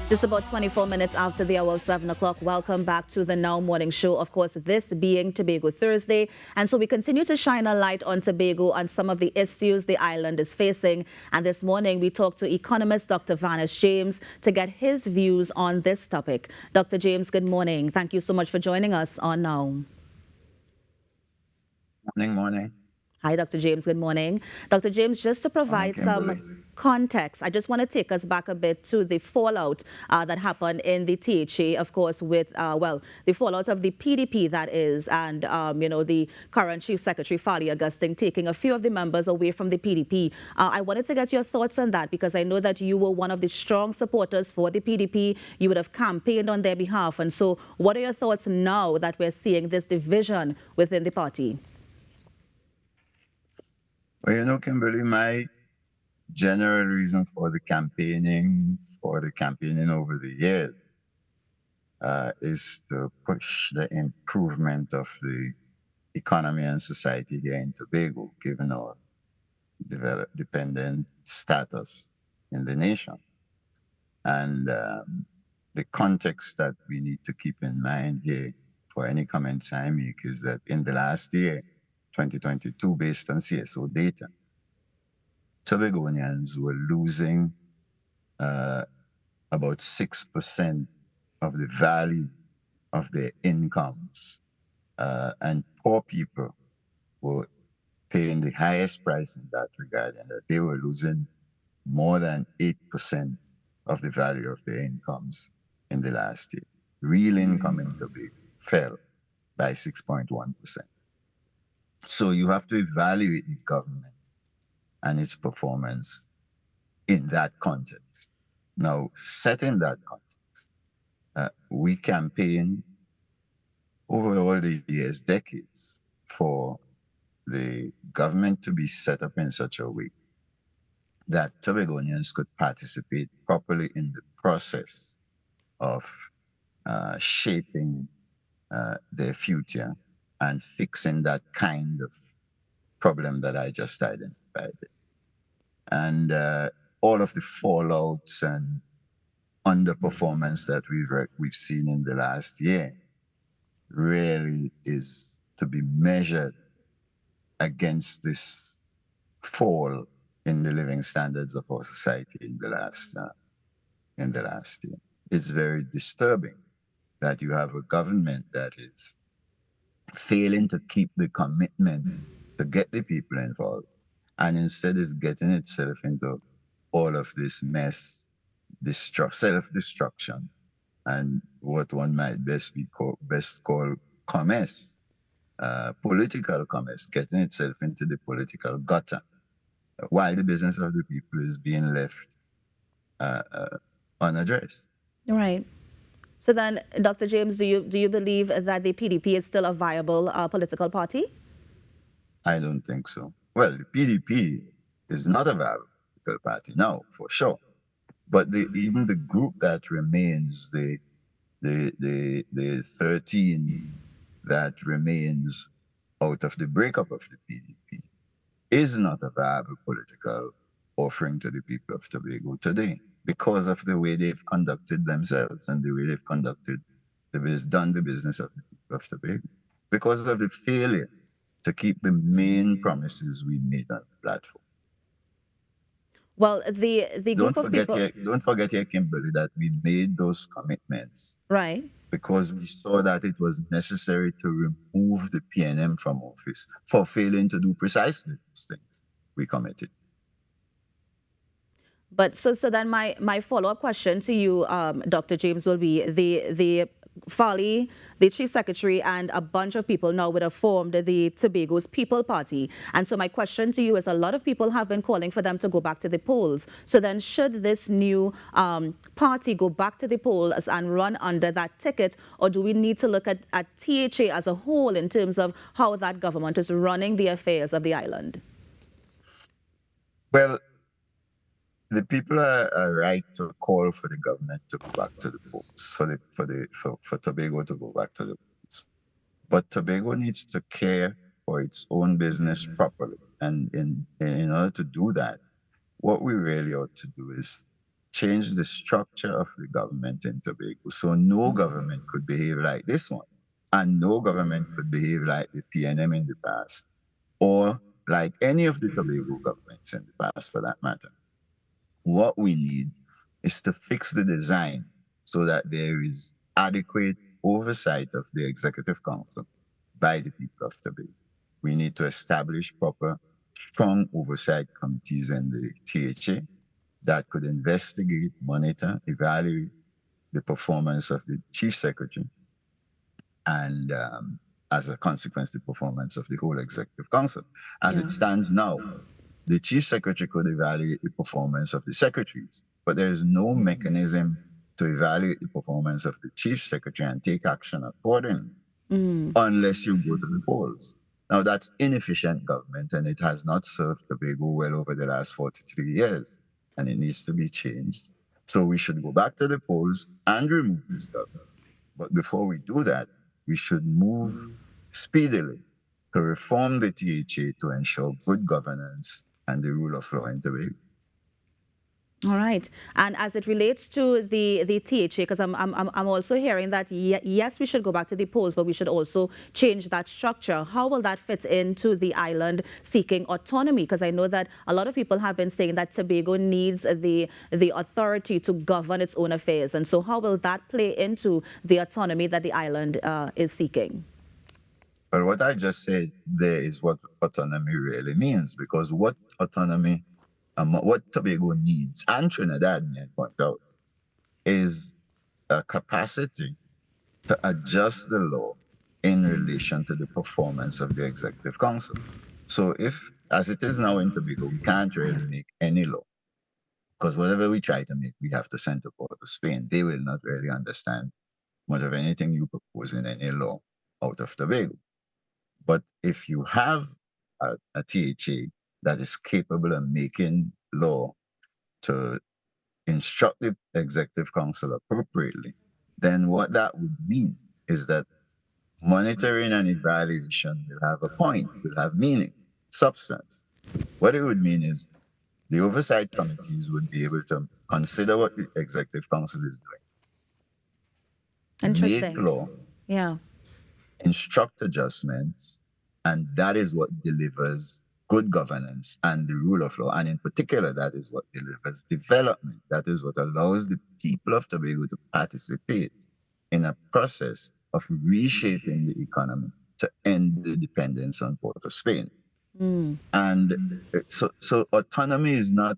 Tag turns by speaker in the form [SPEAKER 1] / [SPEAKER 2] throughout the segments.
[SPEAKER 1] Just about 24 minutes after the hour of 7 o'clock. Welcome back to the Now Morning Show. Of course, this being Tobago Thursday. And so we continue to shine a light on Tobago and some of the issues the island is facing. And this morning, we talked to economist Dr. Vanis James to get his views on this topic. Dr. James, good morning. Thank you so much for joining us on Now.
[SPEAKER 2] Morning.
[SPEAKER 1] Hi, Dr. James. Good morning. Dr. James, just to
[SPEAKER 2] Morning,
[SPEAKER 1] provide
[SPEAKER 2] Kimberly.
[SPEAKER 1] some context, I just want to take us back a bit to the fallout that happened in the THA, of course, with, the fallout of the PDP, that is, and, the current Chief Secretary, Fali Augustine, taking a few of the members away from the PDP. I wanted to get your thoughts on that because I know that you were one of the strong supporters for the PDP. You would have campaigned on their behalf. And so what are your thoughts now that we're seeing this division within the party?
[SPEAKER 2] Well, Kimberly, my general reason for the campaigning over the years, is to push the improvement of the economy and society here in Tobago, given our dependent status in the nation. And the context that we need to keep in mind here for any comments I make is that in the last year, 2022, based on CSO data, Tobagonians were losing about 6% of the value of their incomes. And poor people were paying the highest price in that regard, and that they were losing more than 8% of the value of their incomes in the last year. Real income in Tobago fell by 6.1%. So you have to evaluate the government and its performance in that context. Now, set in that context, we campaigned over all the years, decades, for the government to be set up in such a way that Tobagonians could participate properly in the process of shaping their future and fixing that kind of problem that I just identified. And all of the fallouts and underperformance that we've seen in the last year really is to be measured against this fall in the living standards of our society in the last year. It's very disturbing that you have a government that is failing to keep the commitment to get the people involved, and instead is getting itself into all of this mess, self-destruction, and what one might best call commerce, political commerce, getting itself into the political gutter, while the business of the people is being left unaddressed.
[SPEAKER 1] Right. So then, Dr. James, do you believe that the PDP is still a viable political party?
[SPEAKER 2] I don't think so. Well, the PDP is not a viable political party now, for sure. But even the group that remains, the 13 that remains out of the breakup of the PDP, is not a viable political offering to the people of Tobago today because of the way they've conducted themselves and the way they've done the business of the people of Tobago, because of the failure to keep the main promises we made on the platform.
[SPEAKER 1] Well, the group of people,
[SPEAKER 2] Don't forget here, Kimberly, that we made those commitments
[SPEAKER 1] right?
[SPEAKER 2] because we saw that it was necessary to remove the PNM from office for failing to do precisely those things we committed.
[SPEAKER 1] But so then my follow-up question to you, Dr. James, will be the Fali, the Chief Secretary, and a bunch of people now would have formed the Tobago's People Party. And so my question to you is, a lot of people have been calling for them to go back to the polls. So then should this new party go back to the polls and run under that ticket, or do we need to look at THA as a whole in terms of how that government is running the affairs of the island?
[SPEAKER 2] Well, the people are right to call for the government to go back to the polls, for Tobago to go back to the polls. But Tobago needs to care for its own business properly. And in order to do that, what we really ought to do is change the structure of the government in Tobago. So no government could behave like this one, and no government could behave like the PNM in the past, or like any of the Tobago governments in the past for that matter. What we need is to fix the design so that there is adequate oversight of the Executive Council by the people of Tobago. We need to establish proper, strong oversight committees in the THA that could investigate, monitor, evaluate the performance of the Chief Secretary and, as a consequence, the performance of the whole Executive Council. As
[SPEAKER 1] Yeah.
[SPEAKER 2] it stands now, the Chief Secretary could evaluate the performance of the secretaries, but there is no mechanism to evaluate the performance of the Chief Secretary and take action accordingly
[SPEAKER 1] Mm.
[SPEAKER 2] unless you go to the polls. Now, that's inefficient government and it has not served Tobago well over the last 43 years, and it needs to be changed. So we should go back to the polls and remove this government. But before we do that, we should move speedily to reform the THA to ensure good governance and the rule of law in Tobago.
[SPEAKER 1] All right. And as it relates to the THA, because I'm also hearing that yes, we should go back to the polls, but we should also change that structure. How will that fit into the island seeking autonomy? Because I know that a lot of people have been saying that Tobago needs the authority to govern its own affairs. And so how will that play into the autonomy that the island is seeking?
[SPEAKER 2] But what I just said there is what autonomy really means, because what autonomy, what Tobago needs, and Trinidad, may I point out, is a capacity to adjust the law in relation to the performance of the Executive Council. So if, as it is now in Tobago, we can't really make any law, because whatever we try to make, we have to send to Port of Spain. They will not really understand much of anything you propose in any law out of Tobago. But if you have a THA that is capable of making law to instruct the Executive Council appropriately, then what that would mean is that monitoring and evaluation will have a point, will have meaning, substance. What it would mean is the oversight committees would be able to consider what the Executive Council is doing, make
[SPEAKER 1] Interesting.
[SPEAKER 2] law,
[SPEAKER 1] Yeah.
[SPEAKER 2] instruct adjustments, and that is what delivers good governance and the rule of law. And in particular, that is what delivers development. That is what allows the people of Tobago to participate in a process of reshaping the economy to end the dependence on Port of Spain.
[SPEAKER 1] Mm.
[SPEAKER 2] And so autonomy is not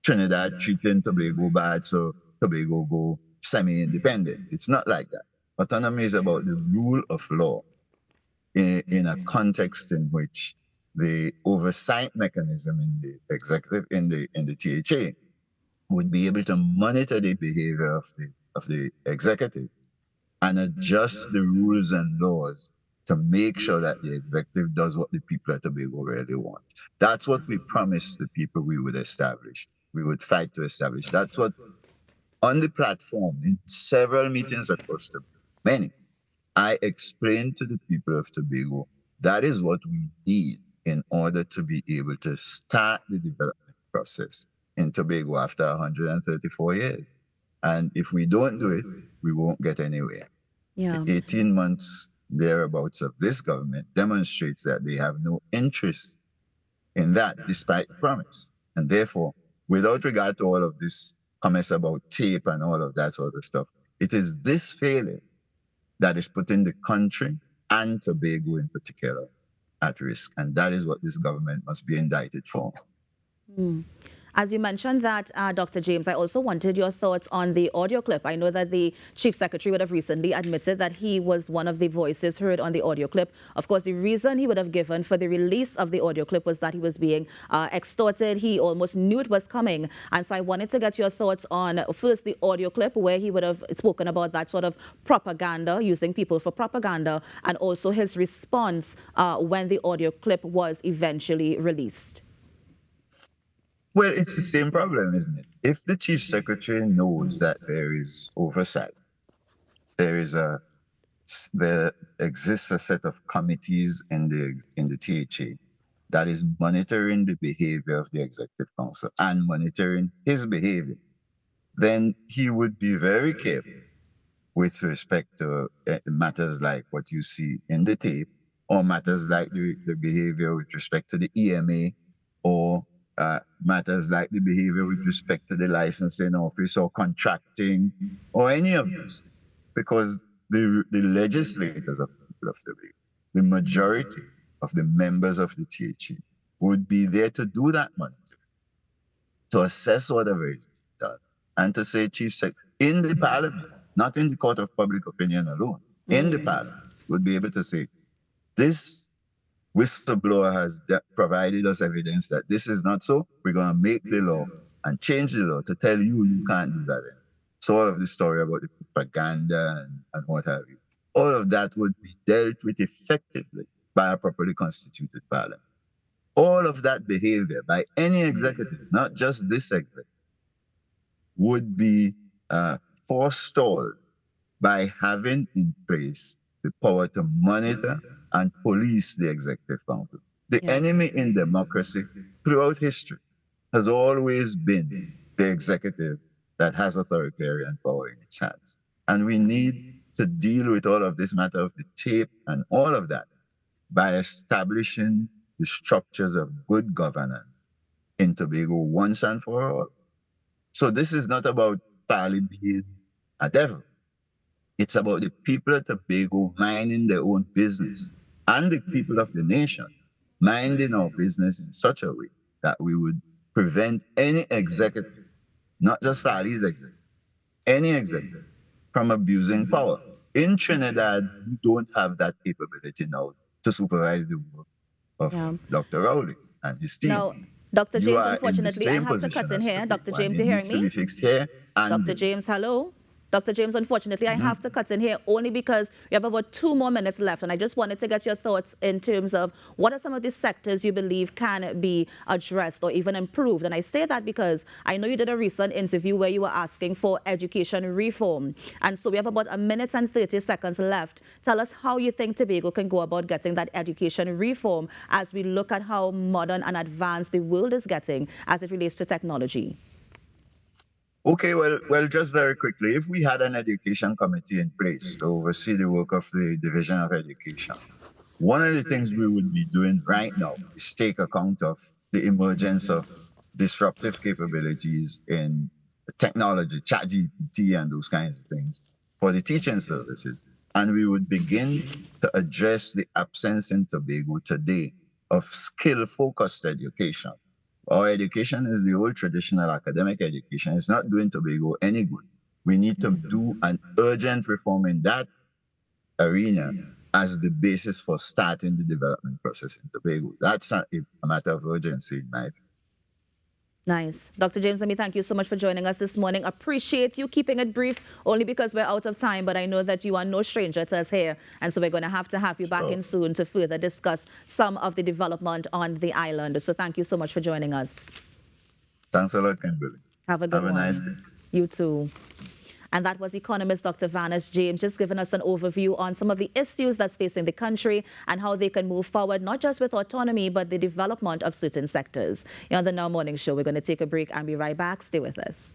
[SPEAKER 2] Trinidad treating Tobago bad, so Tobago go semi-independent. It's not like that. Autonomy is about the rule of law in a context in which the oversight mechanism in the executive in the THA would be able to monitor the behavior of the executive and adjust the rules and laws to make sure that the executive does what the people of Tobago really want. That's what we promised the people we would establish. We would fight to establish. That's what on the platform in several meetings across the many I explained to the people of Tobago that is what we need in order to be able to start the development process in Tobago after 134 years. And if we don't do it, we won't get anywhere. The
[SPEAKER 1] Yeah.
[SPEAKER 2] 18 months thereabouts of this government demonstrates that they have no interest in that, despite the promise. And therefore, without regard to all of this comments about tape and all of that sort of stuff, it is this failure that is putting the country and Tobago in particular at risk. And that is what this government must be indicted for.
[SPEAKER 1] Mm. As you mentioned that, Dr. James, I also wanted your thoughts on the audio clip. I know that the Chief Secretary would have recently admitted that he was one of the voices heard on the audio clip. Of course, the reason he would have given for the release of the audio clip was that he was being extorted. He almost knew it was coming. And so I wanted to get your thoughts on, first, the audio clip where he would have spoken about that sort of propaganda, using people for propaganda, and also his response when the audio clip was eventually released.
[SPEAKER 2] Well, it's the same problem, isn't it? If the chief secretary knows that there is oversight, there is there exists a set of committees in the THA that is monitoring the behavior of the executive council and monitoring his behavior. then he would be very careful with respect to matters like what you see in the tape, or matters like the behavior with respect to the EMA, or matters like the behavior with respect to the licensing office or contracting, or any of those things. Because the legislators of the people of Tobago, the majority of the members of the THE, would be there to do that monitoring, to assess whatever is being done, and to say, Chief Sec, in the Parliament, not in the court of public opinion alone, in the Parliament, would be able to say, this whistleblower has provided us evidence that this is not so. We're going to make the law and change the law to tell you you can't do that anymore. So all of the story about the propaganda and what have you, all of that would be dealt with effectively by a properly constituted parliament. All of that behavior by any executive, not just this executive, would be forestalled by having in place the power to monitor and police the executive council. The
[SPEAKER 1] Yeah.
[SPEAKER 2] enemy in democracy throughout history has always been the executive that has authoritarian power in its hands. And we need to deal with all of this matter of the tape and all of that by establishing the structures of good governance in Tobago once and for all. So this is not about Farley being a devil. It's about the people of Tobago minding their own business, and the people of the nation minding our business in such a way that we would prevent any executive, not just Farley's executive, any executive, from abusing power. In Trinidad, we don't have that capability now to supervise the work of
[SPEAKER 1] Yeah.
[SPEAKER 2] Dr. Rowley and his team.
[SPEAKER 1] Now, Dr.
[SPEAKER 2] You
[SPEAKER 1] James,
[SPEAKER 2] are in the
[SPEAKER 1] unfortunately, I
[SPEAKER 2] same
[SPEAKER 1] have to cut
[SPEAKER 2] position
[SPEAKER 1] in
[SPEAKER 2] as
[SPEAKER 1] here.
[SPEAKER 2] Tobago,
[SPEAKER 1] Dr.
[SPEAKER 2] and
[SPEAKER 1] James,
[SPEAKER 2] it
[SPEAKER 1] you hearing
[SPEAKER 2] needs to
[SPEAKER 1] me?
[SPEAKER 2] be fixed here and
[SPEAKER 1] Dr.
[SPEAKER 2] there.
[SPEAKER 1] James, hello? Dr. James, unfortunately, I have to cut in here only because we have about 2 more minutes left. And I just wanted to get your thoughts in terms of what are some of the sectors you believe can be addressed or even improved. And I say that because I know you did a recent interview where you were asking for education reform. And so we have about 1 minute and 30 seconds left. Tell us how you think Tobago can go about getting that education reform as we look at how modern and advanced the world is getting as it relates to technology.
[SPEAKER 2] Okay, well, just very quickly, if we had an education committee in place to oversee the work of the Division of Education, one of the things we would be doing right now is take account of the emergence of disruptive capabilities in technology, ChatGPT and those kinds of things for the teaching services. And we would begin to address the absence in Tobago today of skill-focused education. Our education is the old traditional academic education. It's not doing Tobago any good. We need to do an urgent reform in that arena as the basis for starting the development process in Tobago. That's a matter of urgency in my view.
[SPEAKER 1] Nice. Dr. James, let me thank you so much for joining us this morning. Appreciate you keeping it brief only because we're out of time, but I know that you are no stranger to us here. And so we're going to have you back in soon to further discuss some of the development on the island. So thank you so much for joining us.
[SPEAKER 2] Thanks a lot, Kimberly.
[SPEAKER 1] Have a good one.
[SPEAKER 2] Have a nice day.
[SPEAKER 1] You too. And that was economist Dr. Vaness James just giving us an overview on some of the issues that's facing the country and how they can move forward, not just with autonomy, but the development of certain sectors. On the Now Morning Show, we're going to take a break and be right back. Stay with us.